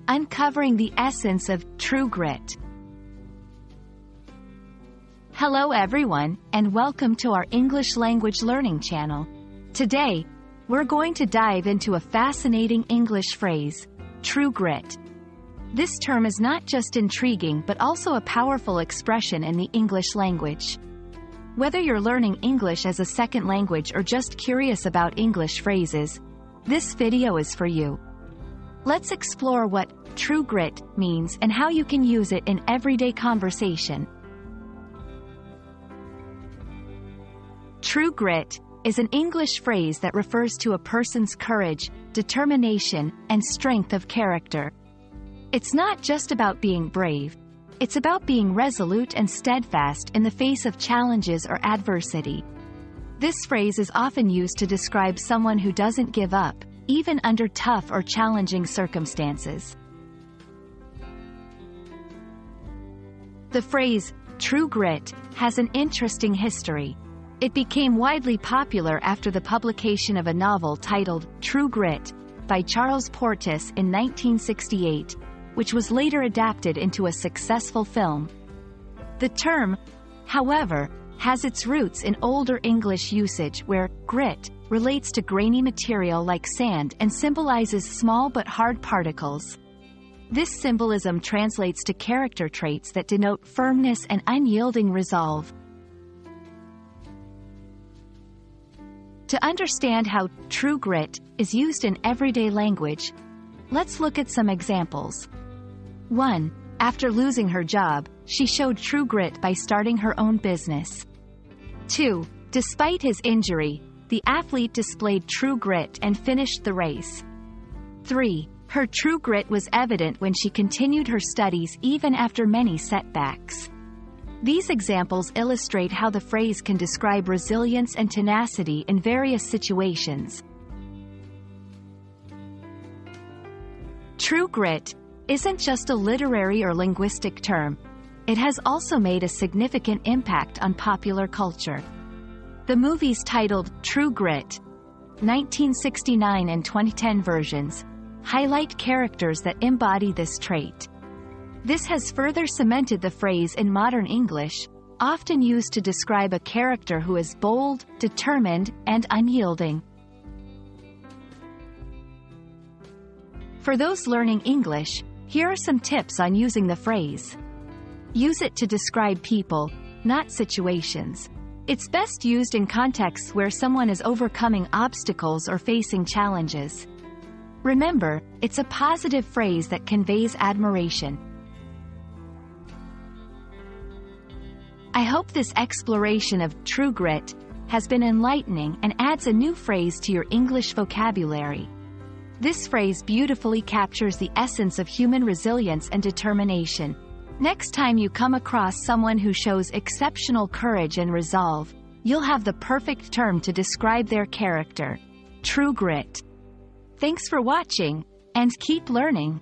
uncovering the essence of true grit. Hello everyone, and welcome to our English language learning channel. Today, we're going to dive into a fascinating English phrase, true grit. This term is not just intriguing but also a powerful expression in the English language. Whether you're learning English as a second language or just curious about English phrases, this video is for you. Let's explore what true grit means and how you can use it in everyday conversation. True grit is an English phrase that refers to a person's courage, determination, and strength of character. It's not just about being brave. It's about being resolute and steadfast in the face of challenges or adversity. This phrase is often used to describe someone who doesn't give up, even under tough or challenging circumstances. The phrase, true grit, has an interesting history. It became widely popular after the publication of a novel titled True Grit by Charles Portis in 1968, which was later adapted into a successful film. The term, however, has its roots in older English usage where grit relates to grainy material like sand and symbolizes small but hard particles. This symbolism translates to character traits that denote firmness and unyielding resolve. To understand how true grit is used in everyday language, let's look at some examples. 1. After losing her job, she showed true grit by starting her own business. 2. Despite his injury, the athlete displayed true grit and finished the race. 3. Her true grit was evident when she continued her studies even after many setbacks. These examples illustrate how the phrase can describe resilience and tenacity in various situations. True grit isn't just a literary or linguistic term. It has also made a significant impact on popular culture. The movies titled True Grit, 1969 and 2010 versions, highlight characters that embody this trait. This has further cemented the phrase in modern English, often used to describe a character who is bold, determined, and unyielding. For those learning English, here are some tips on using the phrase. Use it to describe people, not situations. It's best used in contexts where someone is overcoming obstacles or facing challenges. Remember, it's a positive phrase that conveys admiration. I hope this exploration of true grit has been enlightening and adds a new phrase to your English vocabulary. This phrase beautifully captures the essence of human resilience and determination. Next time you come across someone who shows exceptional courage and resolve, you'll have the perfect term to describe their character. True grit. Thanks for watching, and keep learning.